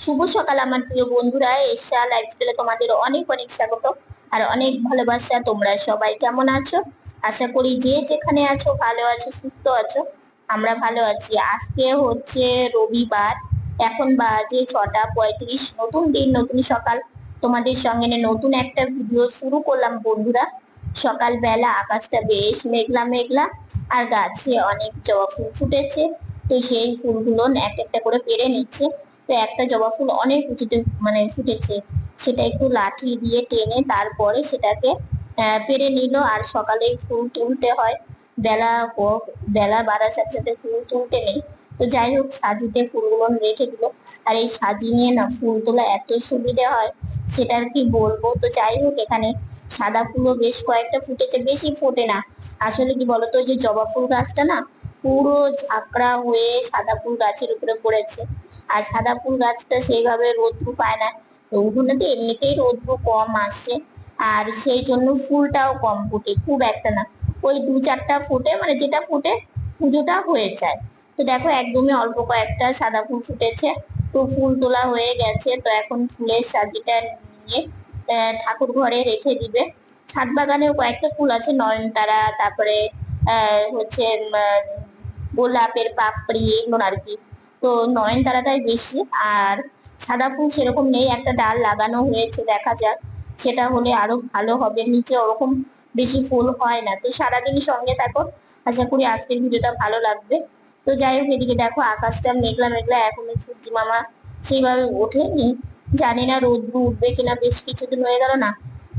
শুভ সকাল আমার প্রিয় বন্ধুরা, এশা লাইফস্টাইলে তোমাদের অনেক অনেক স্বাগত আর অনেক ভালোবাসা। তোমরা সবাই কেমন আছো? আশা করি যে যেখানে আছো ভালো আছো, সুস্থ আছো। আমরা ভালো আছি। আজকে হচ্ছে রবিবার, এখন বাজে 6টা 35। নতুন দিন, নতুন সকাল, তোমাদের সঙ্গে নিয়ে নতুন একটা ভিডিও শুরু করলাম বন্ধুরা। সকালবেলা আকাশটা বেশ মেঘলা মেঘলা, আর গাছে অনেক জবা ফুল ফুটেছে। তো সেই ফুলগুলো এক একটা করে পেরে নিচ্ছে। তো একটা জবা ফুল অনেক উঁচুতে ফুটেছে, সেটা একটু লাঠি দিয়ে টেনে তারপরে সেটাকে পেরে নিল। আর সকালে ফুল তুলতে হয়, বেলা বেলা বাড়ার সাথে সাথে ফুল তুলতে নেই। তো যাই হোক, সাজিতে ফুলগুলো রেখে দিল। আর এই সাজি নিয়ে না ফুল তোলা এত সুবিধা হয়, সেটা আর কি বলবো। তো যাই হোক, এখানে সাদা ফুলও বেশ কয়েকটা ফুটেছে, বেশি ফোটে না। আসলে কি বলতো, ওই যে জবা ফুল গাছটা না পুরো ঝাঁকড়া হয়ে সাদা ফুল গাছের উপরে পড়েছে। আর সাদা ফুল গাছটা সেইভাবে রৌদ্র পায় না, তো ওগুলোতে এমনিতেই রৌদ্র কম আসে। আর সেই জন্য ফুলটাও কম ফোটে, খুব একটা না, ওই 2-4টা ফুটে, যেটা ফুটে পুজোটা হয়ে যায়। তো দেখো, একদমই অল্প কয়েকটা সাদা ফুল ফুটেছে। তো ফুল তোলা হয়ে গেছে, তো এখন ফুলের সাজিটা নিয়ে ঠাকুর ঘরে রেখে দিবে। ছাদ বাগানেও কয়েকটা ফুল আছে, নয়নতারা, তারপরে হচ্ছে গোলাপের পাপড়ি, এগুলো আর কি। তো নয়নতারাটাই বেশি, আর সাদা ফুল সেরকম নেই। একটা ডাল লাগানো হয়েছে, দেখা যাক, সেটা হলে আরো ভালো হবে। নিচে ওরকম বেশি ফুল হয় না। তো সারাদিন সঙ্গে থাকো, আশা করি আজকের ভিডিওটা ভালো লাগবে। তো যাই হোক, এদিকে দেখো আকাশটা মেঘলা মেঘলা, এখনো সূর্য মামা সেইভাবে ওঠেনি। জানি না রোদ্রু উঠবে কিনা, বেশ কিছুদিন হয়ে গেল না,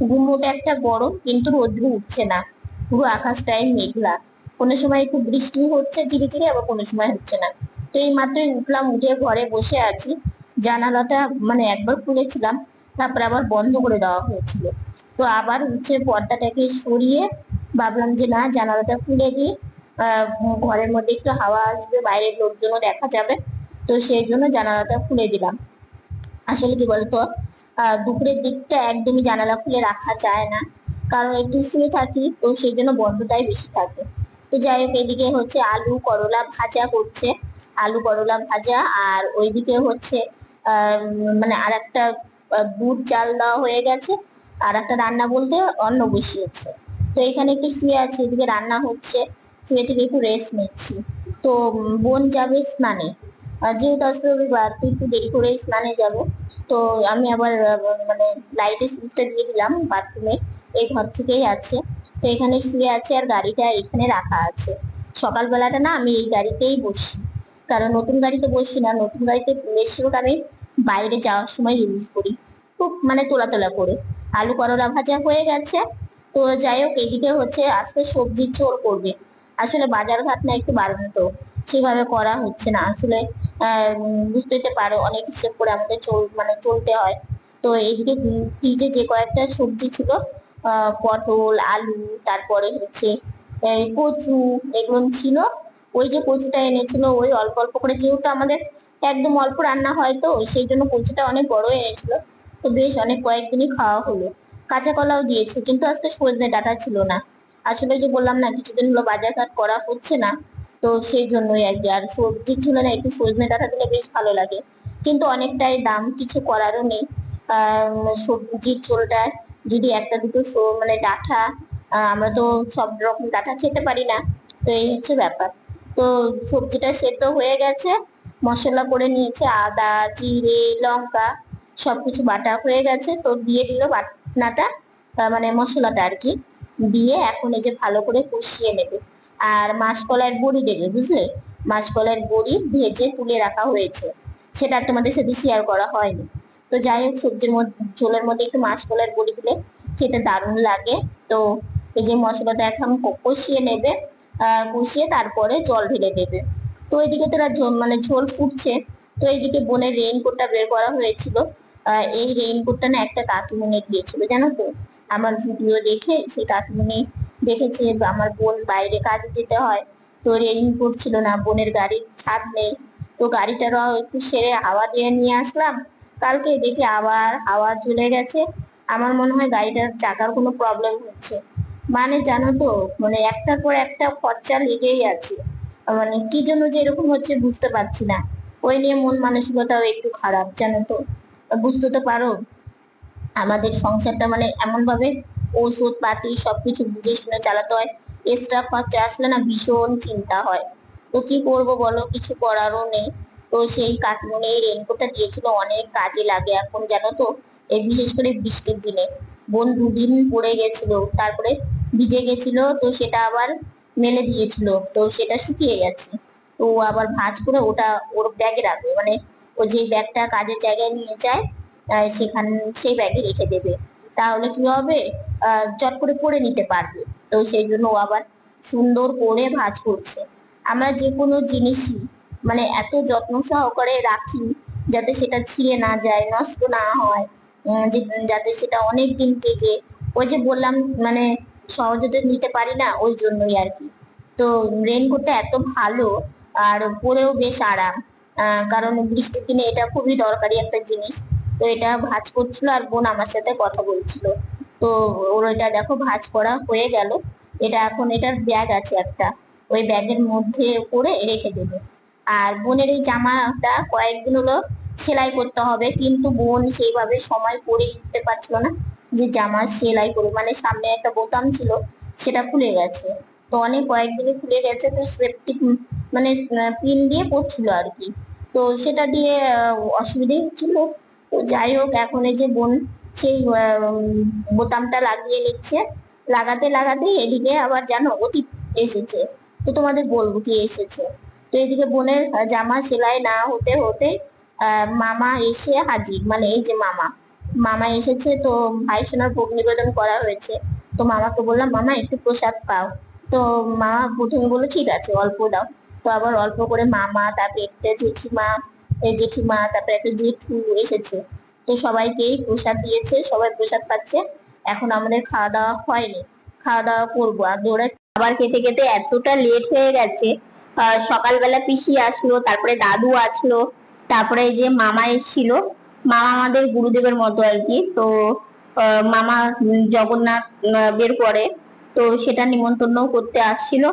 গুমোট একটা গরম, কিন্তু রোদ্রু উঠছে না, পুরো আকাশটাই মেঘলা। কোনো সময় একটু বৃষ্টি হচ্ছে ঝিরিঝিরি, আবার কোনো সময় হচ্ছে না। তো এই মাত্রই উঠলাম, উঠে ঘরে বসে আছি। জানালাটা একবার খুলেছিলাম, তারপরে আবার বন্ধ করে দেওয়া হয়েছিল। তো আবার উঠে পর্দাটাকে সরিয়ে ভাবলাম যে না, জানালাটা খুলে দিই, ঘরের মধ্যে একটু হাওয়া আসবে, বাইরের লোকজনও দেখা যাবে। তো সেই জন্য জানালাটা খুলে দিলাম। আসলে কি বলতো, দুপুরের দিকটা একদমই জানালা খুলে রাখা যায় না, কারণ একটু শুয়ে থাকি, তো সেই জন্য বন্ধটাই বেশি থাকে। তো যাই হোক, এদিকে হচ্ছে আলু করলা ভাজা করছে, আলু করলা ভাজা। আর ওইদিকে হচ্ছে আর একটা বুট চাল দেওয়া হয়ে গেছে। আর একটা রান্না বলতে অন্ন বসিয়েছে। তো এখানে একটু শুয়ে আছি, এদিকে রান্না হচ্ছে, শুয়ে থেকে একটু রেস্ট নিচ্ছি। তো বোন যাবে স্নানে, যেহেতু আজকে রবিবার, তো একটু দেরি করে স্নানে যাব। তো আমি আবার লাইটের সুইচটা দিয়ে দিলাম বাথরুমে, এই ঘর থেকেই আছে। তো এখানে শুয়ে আছে, আর গাড়িটা এখানে রাখা আছে। সকালবেলাটা না আমি এই গাড়িতেই বসি, কারণ নতুন গাড়িতে বসি না। নতুন গাড়িতে বেশিরভাগ আমি বাইরে যাওয়ার সময় ইউজ করি, খুব তোলা তোলা করে। আলু করলা ভাজা হয়ে গেছে। তো যাই হোক, এদিকে হচ্ছে আজকে সবজির ঝোল করবে। আসলে বাজার ঘাট না একটু বাড়বে, তো সেভাবে করা হচ্ছে না আসলে। বুঝতেই তো পারো, অনেক হিসেব করে আমাদের চলতে হয়। তো এইদিকে ফ্রিজে যে কয়েকটা সবজি ছিল, পটল আলু, তারপরে হচ্ছে এই কচু, এগুলো ছিল। ওই যে কচুটা এনেছিল, ওই অল্প অল্প করে, যেহেতু আমাদের একদম অল্প রান্না হয়, তো সেই জন্য কচুটা অনেক বড় এনেছিল। তো বেশ অনেক কয়েকদিনই খাওয়া হলো। কাঁচা কলাও দিয়েছে, কিন্তু আজকে সজনে ডাঁটা ছিল না। আসলে যে বললাম না, কিছুদিন হলো বাজার ঘাট করা হচ্ছে না, তো সেই জন্যই আর কি। আর সবজির ঝোলে না একটু সজনে ডাঁটা দিলে বেশ ভালো লাগে, কিন্তু অনেকটাই দাম, কিছু করারও নেই। সবজির ঝোলটা যদি একটা দুটো ডাঁটা, আমরা তো সব রকম ডাঁটা খেতে পারি না। তো এই হচ্ছে ব্যাপার। তো সবজিটা সেদ্ধ হয়ে গেছে, মশলা করে নিয়েছে, আদা জিরে লঙ্কা সবকিছু বাটা হয়ে গেছে। তো দিয়ে দিল বাটনাটা, মশলাটা আর কি, দিয়ে এখন এই যে ভালো করে কষিয়ে নেবে। আর মাসকলাইয়ের বড়ি দেবে, বুঝলে? মাসকলাইয়ের বড়ি ভেজে তুলে রাখা হয়েছে, সেটা আর তোমাদের সাথে শেয়ার করা হয়নি। তো যাই হোক, সবজির মধ্যে ঝোলের মধ্যে একটু মাসকলাইয়ের বড়ি দিলে খেতে দারুণ লাগে। তো এই যে মশলাটা এখন কষিয়ে নেবে, কষিয়ে তারপরে জল ঢেলে দেবে। তো এইদিকে তোরা ঝোল ফুটছে। তো এইদিকে বোনের রেইনকোটটা বের করা হয়েছিল। এই রেইনকোটটা না একটা কাকিমুনি দিয়েছিল, জানো তো। আমার ভিডিও দেখে সেই কাকিমুনি দেখেছে আমার বোন বাইরে কাজে যেতে হয়, তো রেইনকোট ছিল না, বোনের গাড়ির ছাদ নেই। তো গাড়িটারও একটু সেরে হাওয়া দিয়ে নিয়ে আসলাম। কালকে দেখি আবার হাওয়া চলে গেছে। আমার মনে হয় গাড়িটার চাকার কোনো প্রবলেম হচ্ছে। জানো তো, একটার পর একটা খরচা লেগেই আছে। কি জন্য যে এরকম হচ্ছে বুঝতে পারছি না। ওই নিয়ে মন মানসিকতাও একটু খারাপ, জানো তো। বুঝতে তো পারো আমাদের সংসারটা মানে এমন ভাবে ওষুধ পাতি সবকিছু বুঝে শুনে চালাতে হয়। এক্সট্রা খরচা আসলে না ভীষণ চিন্তা হয়। তো কি করব বলো, কিছু করারও নেই। তো সেই কাকিমুনি এই রেনকোটটা দিয়েছিল, অনেক কাজে লাগে এখন, জানো তো। এই বিশেষ করে বৃষ্টির দিনে বোন দুদিন পড়ে গেছিল, তারপরে ভিজে গেছিল, তো সেটা আবার মেলে দিয়েছিল, তো সেটা শুকিয়ে গেছে। তো ও আবার ভাঁজ করে ওটা ওর ব্যাগে রাখবে, মানে ও যে ব্যাগটা কাজের জায়গায় নিয়ে যায় সেখানে সেই ব্যাগে রেখে দেবে। তাহলে কি হবে, চট করে পরে নিতে পারবে। তো সেই জন্য ও আবার সুন্দর করে ভাঁজ করছে। আমরা যে কোনো জিনিসই মানে এত যত্ন সহকারে রাখি যাতে সেটা ছিঁড়ে না যায়, নষ্ট না হয়, যাতে সেটা অনেক দিন টেকে। ওই যে বললাম, মানে সহজে তো নিতে পারি না, ওই জন্যই আর কি। তো রেনকোটটা এত ভালো, আর পরেও বেশ আরাম। কারণ বৃষ্টির দিনে এটা খুবই দরকারি একটা জিনিস। তো এটা ভাঁজ করছিল আর বোন আমার সাথে কথা বলছিল। তো ওর এটা দেখো ভাঁজ করা হয়ে গেল। এটা এখন এটার ব্যাগ আছে একটা, ওই ব্যাগের মধ্যে করে রেখে দেবে। আর বোনের এই জামাটা কয়েকদিন হলো সেলাই করতে হবে, কিন্তু বোন সেইভাবে সময় করে উঠতে পারছিল না যে জামা সেলাই করে, মানে সামনে একটা বোতাম ছিল সেটা খুলে গেছে। তো অনেক কয়েকদিনে খুলে গেছে, তো সেফটি মানে পিন দিয়ে পড়ছিল আর কি। তো সেটা দিয়ে অসুবিধে হচ্ছিল। তো যাই হোক, এখন এই যে বোন সেই বোতামটা লাগিয়ে নিচ্ছে। লাগাতে লাগাতে এদিকে আবার জানো অতীত এসেছে। তো তোমাদের বলবো কি এসেছে। তো এদিকে বোনের জামা সেলাই না হতে হতে মামা এসে হাজির, মানে এই যে মামা মামা এসেছে। তো ভাই সোনার ভোগ নিবেদন করা হয়েছে। তো মামাকে বললাম, মামা একটু প্রসাদ পাও। তো মামা প্রথমে বললো ঠিক আছে অল্প দাও। তো আবার অল্প করে মামা, তারপরে একটা জেঠিমা, এই জেঠিমা, তারপরে একটা জেঠু এসেছে। তো সবাইকেই প্রসাদ দিয়েছে, সবাই প্রসাদ পাচ্ছে। এখন আমাদের খাওয়া দাওয়া হয়নি, খাওয়া দাওয়া করবো। আর ওরা খাবার খেতে খেতে এতটা লেট হয়ে গেছে। সকালবেলা পিসি আসলো, তারপরে দাদু আসলো, তারপরে এই যে মামা এসেছিল। মামা আমাদের গুরুদেবের মতো আর কি। তো মামা জগন্নাথ বের করে, তো সেটা নিমন্ত্রণ করতে আসছিল।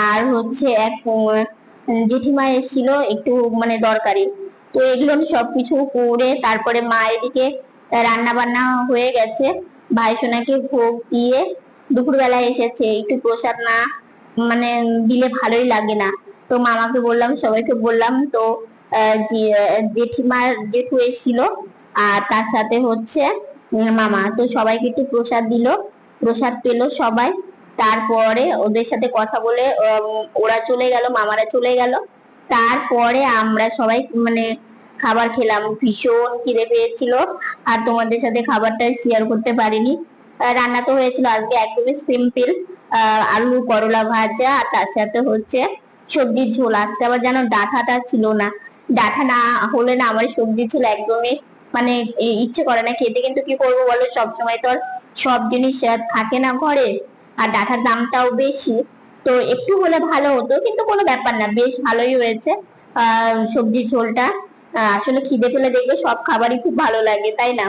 আর হচ্ছে এক জেঠিমা এসেছিল একটু মানে দরকারি। তো এগুলো আমি সবকিছু করে তারপরে মা এদিকে রান্না বান্না হয়ে গেছে। ভাই সোনাকে ভোগ দিয়ে দুপুরবেলা এসেছে, একটু প্রসাদ না মানে দিলে ভালোই লাগে না। তো মামাকে বললাম, সবাইকে বললাম। তো জেঠিমার জেঠু এসেছিল, আর তার সাথে হচ্ছে মামা। তো সবাইকে একটু প্রসাদ দিল, প্রসাদ পেলো সবাই। তারপরে ওদের সাথে কথা বলে ওরা চলে গেল, মামারা চলে গেল। তারপরে আমরা সবাই মানে খাবার খেলাম, ভীষণ খিদে পেয়েছিল। আর তোমাদের সাথে খাবারটা শেয়ার করতে পারিনি। রান্না তো হয়েছিল আজকে একদমই সিম্পল, আলু করলা ভাজা, আর তার সাথে হচ্ছে সবজির ঝোল। আজকে আবার যেন ডাঁটাটা ছিল না। ডাঁটা না হলে না আমার সবজি ঝোল একদমই মানে ইচ্ছে করে না খেতে। কিন্তু কি করবো বলো, সবসময় তো আর সব জিনিস থাকে না ঘরে, আর ডাঁটার দামটাও বেশি। তো একটু হলে ভালো হতো, কিন্তু কোনো ব্যাপার না, বেশ ভালোই হয়েছে সবজির ঝোলটা। আসলে খিদে পেলে দেখবে সব খাবারই খুব ভালো লাগে, তাই না?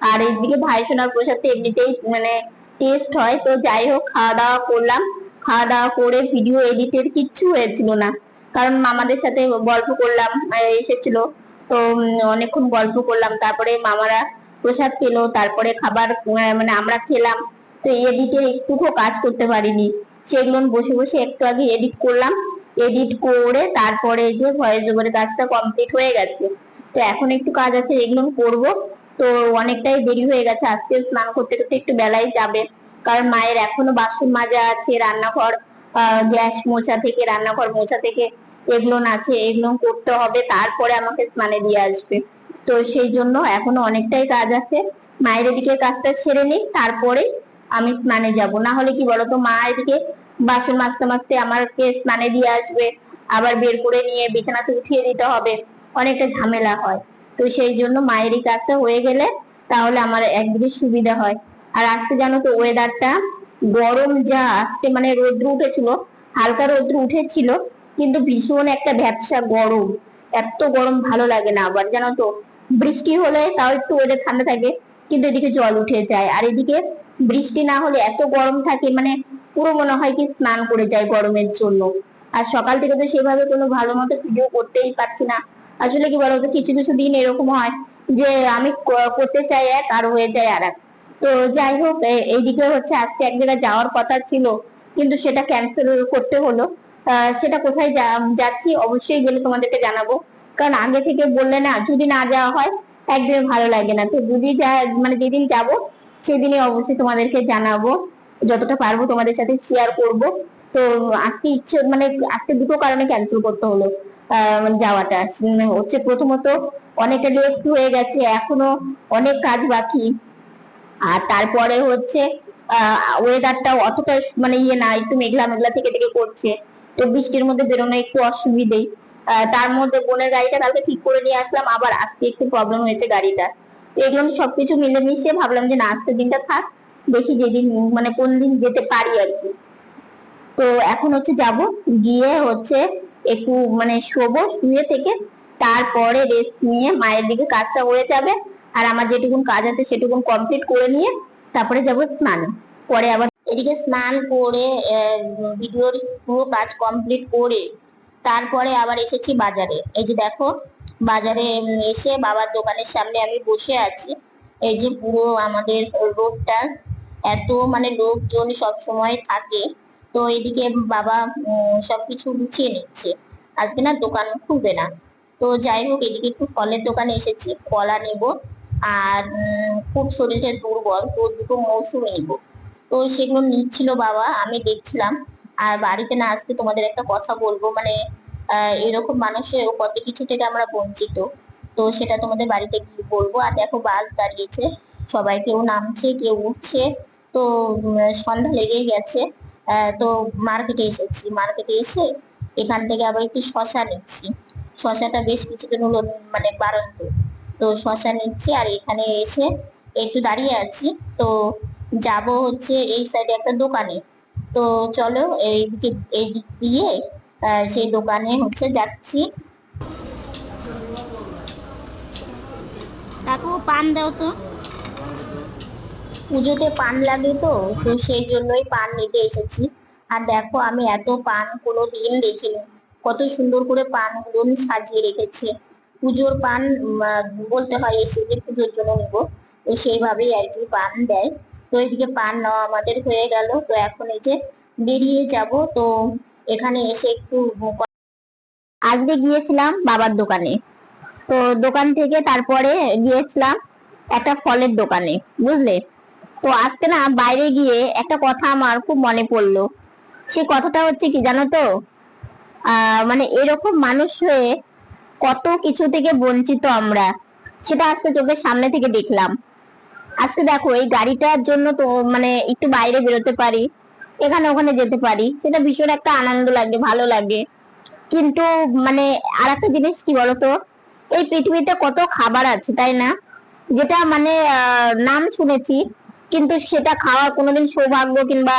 আর এইদিকে ভাই সোনার প্রসাদ তো এমনিতেই মানে টেস্ট হয়। তো যাই হোক, খাওয়া দাওয়া করলাম। খাওয়া দাওয়া করে ভিডিও এডিটের কিচ্ছু হয়েছিল না, কারণ মামাদের সাথে গল্প করলাম, এসেছিল। তো অনেকক্ষণ গল্প করলাম, তারপরে মামারা প্রসাদ পেলো, তারপরে খাবার মানে আমরা খেলাম। তো এডিটের একটুকু কাজ করতে পারিনি, সেগুলো বসে বসে একটু আগে এডিট করলাম। এডিট করে তারপরে যে ভয়েস ওভারের কাজটা কমপ্লিট হয়ে গেছে। তো এখন একটু কাজ আছে, এগুলো করব। তো অনেকটাই দেরি হয়ে গেছে, আজকে স্নান করতে করতে একটু বেলাই যাবে। কারণ মায়ের এখনো বাসন মাজা আছে, রান্নাঘর গ্যাস মোছা থেকে, রান্নাঘর মোছা থেকে এগুলো আছে, এগুলো করতে হবে, তারপরে আমাকে স্নানে দিয়ে আসবে। তো সেই জন্য এখনো অনেকটাই কাজ আছে। মায়ের এদিকে কাজটা সেরে নিই, তারপরে আমি স্নানে যাব। না হলে কি বলতো, মা এদিকে বাসন মাজতে মাজতে আমাকে স্নানে দিয়ে আসবে, আবার বের করে নিয়ে বিছানাতে উঠিয়ে দিতে হবে, অনেকটা ঝামেলা হয়। তো সেই জন্য মায়ের এই কাজটা হয়ে গেলে তাহলে আমার একদিকে সুবিধা হয়। আর আজকে জানো তো ওয়েদারটা গরম, যা আজকে মানে রোদ্র উঠেছিল, হালকা রোদ্র উঠেছিল, কিন্তু ভীষণ একটা ভ্যাপসা গরম। এত গরম ভালো লাগে না। আবার জানো তো, বৃষ্টি হলে তাও একটু ওয়েদার ঠান্ডা থাকে, কিন্তু এদিকে জল উঠে যায়। আর এদিকে বৃষ্টি না হলে এত গরম থাকে, মানে পুরো মনে হয় কি স্নান করে যায় গরমের জন্য। আর সকাল থেকে তো সেভাবে কোনো ভালো মতো ভিডিও করতেই পারছি না, আসলে কি বলতো, কিছু কিছু দিন এরকম হয় যে আমি করতে চাই এক আর হয়ে যায় আর এক। তো যাই হোক, এইদিকে হচ্ছে আজকে এক জায়গায় যাওয়ার কথা ছিল, কিন্তু সেটা ক্যান্সেল করতে হলো। সেটা কোথায় যাচ্ছি অবশ্যই গেলে তোমাদেরকে জানাবো। কারণ আগে থেকে বললে না, যদি না যাওয়া হয় একদমই ভালো লাগে না। তো যদি মানে যেদিন যাব সেদিনই অবশ্যই তোমাদেরকে জানাবো, যতটা পারবো তোমাদের সাথে শেয়ার করব। তো আজকে ইচ্ছে মানে আজকে দুটো কারণে ক্যান্সেল করতে হলো মানে যাওয়াটা। হচ্ছে প্রথমত অনেকটা লেট হয়ে গেছে, এখনো অনেক কাজ বাকি। আর তারপরে হচ্ছে ওয়েদারটাও অতটা মানে না, একটু মেঘলা মেঘলা থেকে থেকে করছে। তো বৃষ্টির মধ্যে বেরোনো একটু অসুবিধেই। তার মধ্যে বোনের গাড়িটা কালকে ঠিক করে নিয়ে আসলাম, আবার আজকে একটু প্রবলেম হয়েছে গাড়িটা। তো এগুলো সবকিছু মিলেমিশে ভাবলাম যে না, আজকের দিনটা থাক, দেখি যেদিন মানে কোন দিন যেতে পারি আর কি। তো এখন হচ্ছে যাব, গিয়ে হচ্ছে একটু মানে শোবো, শুয়ে থেকে তারপরে রেস্ট নিয়ে মায়ের দিকে কাজটা হয়ে যাবে। আর আমার যেটুকুন কাজ আছে সেটুকুন কমপ্লিট করে নিয়ে তারপরে যাব স্নানে। পরে আবার এদিকে স্নান করে ভিডিওর পুরো কাজ কমপ্লিট করে তারপরে আবার এসেছি বাজারে। এই যে দেখো, বাজারে এসে বাবার দোকানের সামনে আমি বসে আছি। এই যে পুরো আমাদের রোডটা এত মানে লোকজন সব সময় থাকে। তো এদিকে বাবা সবকিছু গুছিয়ে নিচ্ছে, আজকে না দোকান খুলবে না। তো যাই হোক, এদিকে একটু ফলের দোকানে এসেছি, কলা নেব। আর খুব শরীরটা দুর্বল, তো দুটো মৌসুমি নিব। তো সেগুলো নিচ্ছিল বাবা, আমি দেখছিলাম। আর বাড়িতে না আজকে তোমাদের একটা কথা বলবো, মানে এরকম মানুষের কত কিছু থেকে আমরা বঞ্চিত। তো সেটা তোমাদের বাড়িতে গিয়ে বলবো। আর দেখো বাস দাঁড়িয়েছে, সবাই কেউ নামছে কেউ উঠছে। তো সন্ধ্যা লেগে গেছে। তো মার্কেটে এসেছি, মার্কেটে এসে এখান থেকে আবার একটু শশা নিচ্ছি। শশাটা বেশ কিছুদিন হলো মানে বাড়ন্ত। তো শশা নিচ্ছি আর এখানে এসে একটু দাঁড়িয়ে আছি। তো যাব হচ্ছে এই সাইডে একটা দোকানে। তো চলো এইদিকে, এই দিক দিয়ে সেই দোকানে হচ্ছে যাচ্ছি। কাকু পান দাও তো, পুজোতে পান লাগে তো, তো সেই জন্যই পান নিতে এসেছি। আর দেখো, আমি এত পান কোনো দিন দেখিনি, কত সুন্দর করে পানগুলো সাজিয়ে রেখেছে। পুজোর পান বলতে হয় এসে যে পুজোর জন্য নিবো, তো সেইভাবেই আর কি পান দেয়। তো এদিকে পান নেওয়া আমাদের হয়ে গেল, তো এখন এই যে বেরিয়ে যাব। তো এখানে এসে একটু আজকে গিয়েছিলাম বাবার দোকানে। তো দোকান থেকে তারপরে গিয়েছিলাম একটা ফলের দোকানে, বুঝলে। তো আজকে না বাইরে গিয়ে একটা কথা আমার খুব মনে পড়লো। সে কথাটা হচ্ছে কি জানো তো, মানে এরকম মানুষ হয়ে কত কিছু থেকে বঞ্চিত আমরা, সেটা আজকে চোখের সামনে থেকে দেখলাম। আজকে দেখো, এই গাড়িটার জন্য তো মানে একটু বাইরে বেরোতে পারি, এখানে ওখানে যেতে পারি, সেটা ভীষণ একটা আনন্দ লাগে, ভালো লাগে। কিন্তু মানে আর একটা জিনিস কি বলতো, এই পৃথিবীতে কত খাবার আছে তাই না, যেটা মানে নাম শুনেছি, কিন্তু সেটা খাওয়ার কোনোদিন সৌভাগ্য কিংবা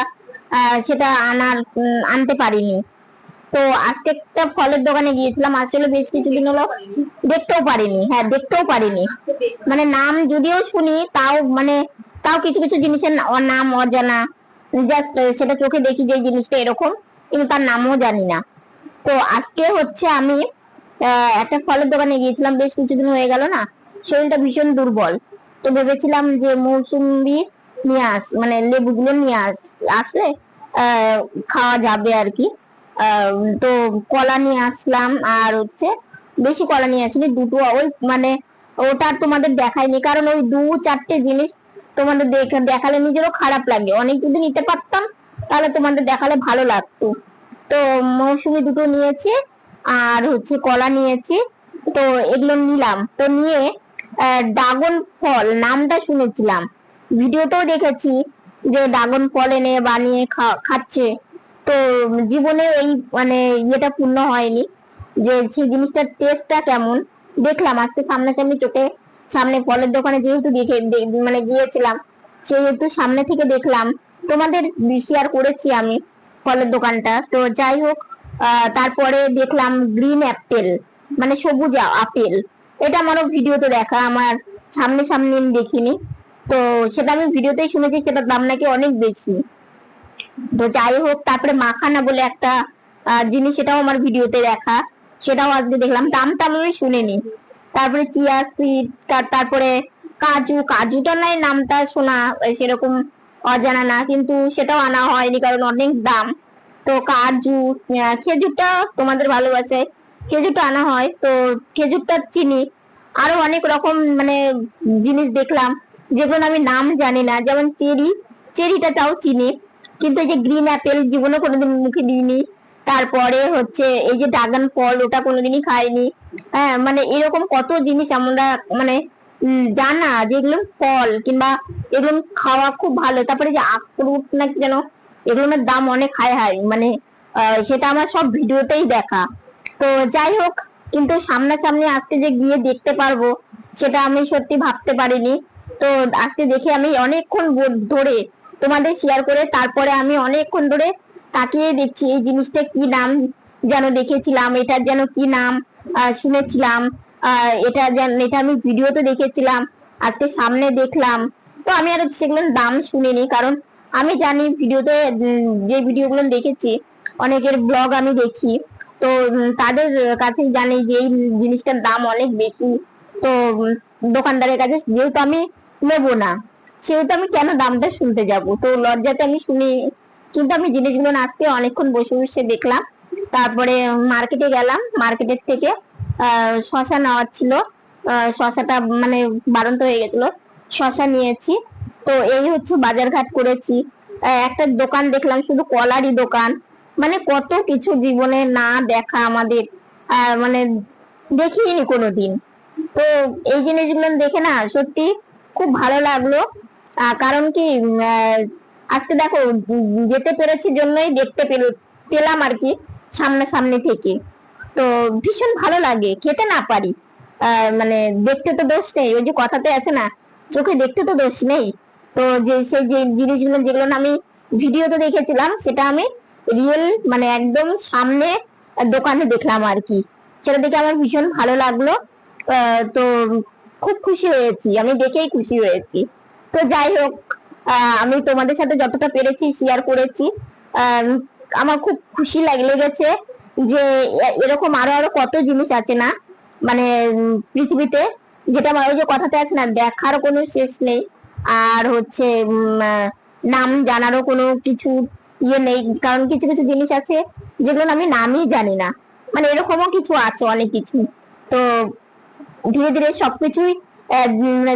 সেটা আনতে পারিনি। তো আজকে একটা ফলের দোকানে গিয়েছিলাম, আসলে বেশ কিছুদিন হলো দেখতেও পারিনি, হ্যাঁ দেখতেও পারিনি। মানে নাম যদিও শুনি, তাও মানে তাও কিছু কিছু জিনিসের নাম অজানা। জাস্ট সেটা চোখে দেখি যে জিনিসটা এরকম, কিন্তু তার নামও জানি না। তো আজকে হচ্ছে আমি একটা ফলের দোকানে গিয়েছিলাম, বেশ কিছুদিন হয়ে গেল না, শরীরটা ভীষণ দুর্বল। তো ভেবেছিলাম যে মৌসুম্বি নিয়ে মানে লেবুগুলো নিয়ে আসলে খাওয়া যাবে আর কি। তো কলা নিয়ে আসলাম, আর হচ্ছে বেশি কলা নিয়ে আসিনি, দুটো ওই মানে ওটা আর তোমাদের দেখাইনি, কারণ ওই দু চারটে জিনিস তোমাদের দেখালে নিজেরও খারাপ লাগে। অনেক যদি নিতে পারতাম তাহলে তোমাদের দেখালে ভালো লাগতো। তো মৌসুমী দুটো নিয়েছি, আর হচ্ছে কলা নিয়েছি। তো এগুলো নিলাম, তো নিয়ে ড্রাগন ফল নামটা শুনেছিলাম, ভিডিওতেও দেখেছি যে ড্রাগন ফল এনে বানিয়ে খাচ্ছে। তো জীবনে এই মানে ইয়েটা পূর্ণ হয়নি যে সেই জিনিসটার টেস্টটা কেমন দেখলাম আজকে সামনাসামনি চোখে সামনে। ফলের দোকানে যেহেতু মানে গিয়েছিলাম, সেহেতু সামনে থেকে দেখলাম, তোমাদের শেয়ার করেছি আমি ফলের দোকানটা। তো যাই হোক, তারপরে দেখলাম গ্রিন অ্যাপেল, মানে সবুজ আপেল। এটা আমারও ভিডিওতে দেখা, আমার সামনে সামনে আমি দেখিনি। তো সেটা আমি ভিডিওতেই শুনেছি সেটার দাম নাকি অনেক বেশি। তো যাই হোক, তারপরে মাখানা বলে একটা জিনিস, এটাও আমার ভিডিওতে দেখা। সেটাও আজকে দেখলাম, দামটা আমি শুনিনি। তারপরে চিয়া সিড, তারপরে কাজু, কাজুটা নাই নামটা শোনা, সেরকম অজানা না, কিন্তু সেটাও আনা হয়নি কারণ অনেক দাম। তো কাজু, খেজুরটা তোমাদের ভালোবাসায় খেজুরটা আনা হয়, তো খেজুরটা চিনি। আরো অনেক রকম মানে জিনিস দেখলাম যেগুলো আমি নাম জানি না, যেমন চেরি, চেরিটা তাও চিনি, কিন্তু এই যে গ্রিন অ্যাপেল জীবনে কোনোদিন মুখে দিইনি। তারপরে হচ্ছে এই যে ড্রাগন ফল, ওটা কোনোদিনই খাইনি। হ্যাঁ, মানে এরকম কত জিনিস আমরা মানে জানা, যেগুলো ফল কিংবা এগুলো খাওয়া খুব ভালো। তারপরে যে আখরোট নাকি যেন, এগুলোর দাম অনেক হাই হাই, মানে সেটা আমার সব ভিডিওতেই দেখা। তো যাই হোক, কিন্তু সামনাসামনি আজকে যে গিয়ে দেখতে পারবো সেটা আমি সত্যি ভাবতে পারিনি। তো আজকে দেখে আমি অনেকক্ষণ ধরে তোমাদের শেয়ার করে, তারপরে আমি অনেকক্ষণ ধরে তাকিয়ে দেখছি এই জিনিসটা কি নাম যেন দেখেছিলাম, এটার যেন কি নাম শুনেছিলাম, এটা আমি ভিডিওতে দেখেছিলাম, আজকে সামনে দেখলাম। তো আমি আর সেগুলোর দাম শুনিনি, কারণ আমি জানি ভিডিওতে যে ভিডিওগুলো দেখেছি, অনেকের ব্লগ আমি দেখি, তো তাদের কাছে জানি যে এই জিনিসটার দাম অনেক বেশি। তো দোকানদারের কাছে যেহেতু আমি নেবো না, সেহেতু আমি কেন দামটা শুনতে যাব, তো লজ্জাতে আমি শুনি। কিন্তু আমি জিনিসগুলো আজকে অনেকক্ষণ বসে বসে দেখলাম। তারপরে মার্কেটে গেলাম, মার্কেটের থেকে শশা নেওয়ার ছিল, শশাটা মানে বাড়ন্ত হয়ে গেছিল, শশা নিয়েছি। তো এই হচ্ছে বাজার ঘাট করেছি। একটা দোকান দেখলাম, শুধু কলারই দোকান, মানে কত কিছু জীবনে না দেখা আমাদের, মানে দেখিনি কোনোদিন। তো এই জিনিসগুলো দেখে না সত্যি খুব ভালো লাগলো। কারণ কি আজকে দেখো যেতে পেরেছি জন্যই দেখতে পেলাম আর কি, সামনাসামনি থেকে। তো ভীষণ ভালো লাগে, খেতে না পারি মানে দেখতে তো দোষ নেই, ওই যে কথাতে আছে না, চোখে দেখতে তো দোষ নেই। তো যে সেই যে জিনিসগুলো যেগুলো আমি ভিডিওতে দেখেছিলাম, সেটা আমি রিয়েল মানে একদম সামনে দোকানে দেখলাম আর কি। সেটা দেখে আমার ভীষণ ভালো লাগলো। তো খুব খুশি হয়েছি, আমি দেখেই খুশি হয়েছি। তো যাই হোক, আমি তোমাদের সাথে যতটা পেরেছি শেয়ার করেছি। আমার খুব খুশি লেগেছে যে এরকম আরো আরো কত জিনিস আছে না, মানে পৃথিবীতে, যেটা ওই যে কথাতে আছে না, দেখার কোনো শেষ নেই। আর হচ্ছে নাম জানারও কোনো কিছু ইয়ে নেই, কারণ কিছু কিছু জিনিস আছে যেগুলো আমি নামই জানি না, মানে এরকমও কিছু আছে অনেক কিছু। তো ধীরে ধীরে সবকিছুই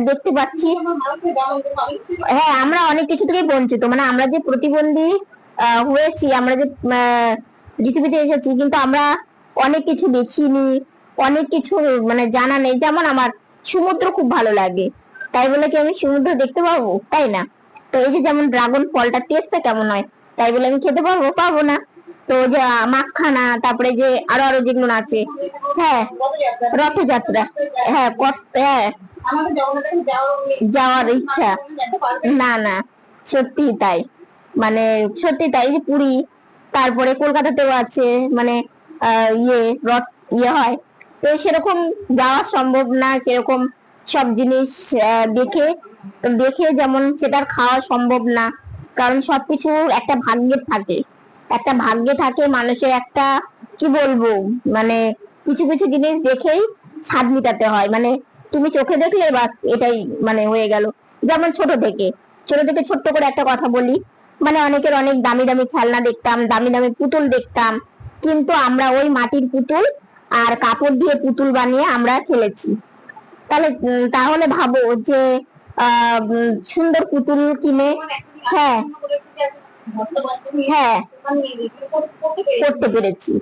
দেখতে পাচ্ছি। হ্যাঁ, আমরা অনেক কিছু থেকে বঞ্চিত, মানে আমরা যে প্রতিবন্ধী হয়েছি, আমরা যে পৃথিবীতে এসেছি, কিন্তু আমরা অনেক কিছু দেখিনি, অনেক কিছু মানে জানা নেই। যেমন আমার সমুদ্র খুব ভালো লাগে, তাই বলে কি আমি সমুদ্র দেখতে পাবো? তাই না। তো এই যে যেমন ড্রাগন ফলটা টেস্টটা কেমন হয়, তাই বলে আমি খেতে পারবো? পাবো না। তো যে মাখখানা, তারপরে যে আরো আরো যেগুলো আছে, হ্যাঁ, রথযাত্রা, হ্যাঁ হ্যাঁ, যাওয়ার ইচ্ছা, না না, সত্যি তাই, মানে সত্যি তাই, যে পুরী, তারপরে কলকাতাতেও আছে, মানে ইয়ে রথ ইয়ে হয়। তো সেরকম যাওয়া সম্ভব না, সেরকম সব জিনিস দেখে দেখে যেমন সেটার খাওয়া সম্ভব না, কারণ সবকিছু একটা ভাগ্যে থাকে, একটা ভাগ্যে থাকে মানুষের, একটা কি বলবো, মানে কিছু কিছু জিনিস দেখেই স্বাদ মিটাতে হয়, মানে তুমি চোখে দেখলে বাস এটাই মানে হয়ে গেল। যেমন ছোট থেকে ছোট্ট করে একটা কথা বলি, মানে অনেকের অনেক দামি দামি খেলনা দেখতাম, দামি দামি পুতুল দেখতাম, কিন্তু আমরা ওই মাটির পুতুল আর কাপড় দিয়ে পুতুল বানিয়ে আমরা খেলেছি। তাহলে ভাবো যে সুন্দর পুতুল কিনে, হ্যাঁ হ্যাঁ করতে পেরেছি,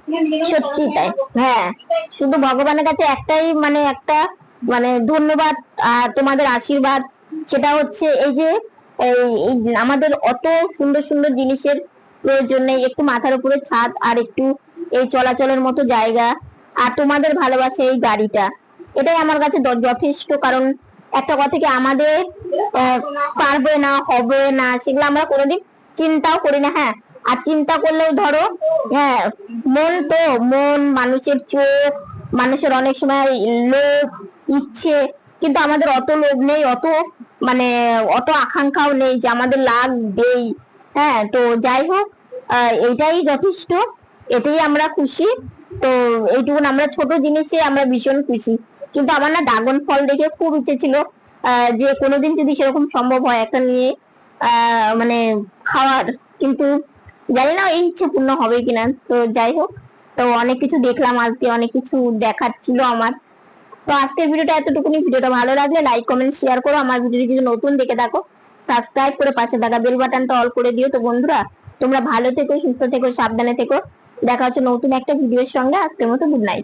সত্যি তাই। হ্যাঁ, শুধু ভগবানের কাছে একটাই মানে একটা মানে ধন্যবাদ, তোমাদের আশীর্বাদ, সেটা হচ্ছে এই যে এই আমাদের অত সুন্দর সুন্দর জিনিসের প্রয়োজন নেই, একটু মাথার উপরে ছাদ আর একটু এই চলাচলের মতো জায়গা, আর তোমাদের ভালোবাসা এই গাড়িটা, এটাই আমার কাছে যথেষ্ট। কারণ একটা কথা কি, আমাদের পারবে না, হবে না, সেগুলো আমরা কোনোদিন চিন্তাও করি না। হ্যাঁ, আর চিন্তা করলেও ধরো, হ্যাঁ, মন মানুষের চোখ, মানুষের অনেক সময় লোভ, ইচ্ছে, কিন্তু আমাদের অত লোভ নেই, অত মানে অত আকাঙ্ক্ষাও নেই যে আমাদের লাভ দেই। হ্যাঁ, তো যাই হোক, এটাই যথেষ্ট, এটাই আমরা খুশি। তো এইটুকুন আমরা ছোট জিনিসে আমরা ভীষণ খুশি। কিন্তু আমার না ড্রাগন ফল দেখে খুব ইচ্ছে ছিল যে কোনোদিন যদি সেরকম সম্ভব হয় একটা নিয়ে মানে খাওয়ার, কিন্তু জানি না এই ইচ্ছে পূর্ণ হবে কিনা। তো যাই হোক, তো অনেক কিছু দেখলাম আজকে, অনেক কিছু দেখার ছিল আমার। তো আজকের ভিডিওটা এতটুকুনি। ভিডিওটা ভালো লাগলে লাইক কমেন্ট শেয়ার করো। আমার ভিডিও যদি নতুন দেখে থাকো সাবস্ক্রাইব করে পাশে থাকা বেল বাটনটা অল করে দিও। তো বন্ধুরা, তোমরা ভালো থেকো, সুস্থ থেকো, সাবধানে থেকো। দেখা হচ্ছে নতুন একটা ভিডিওর সঙ্গে। আজকের মতো গুড নাইট।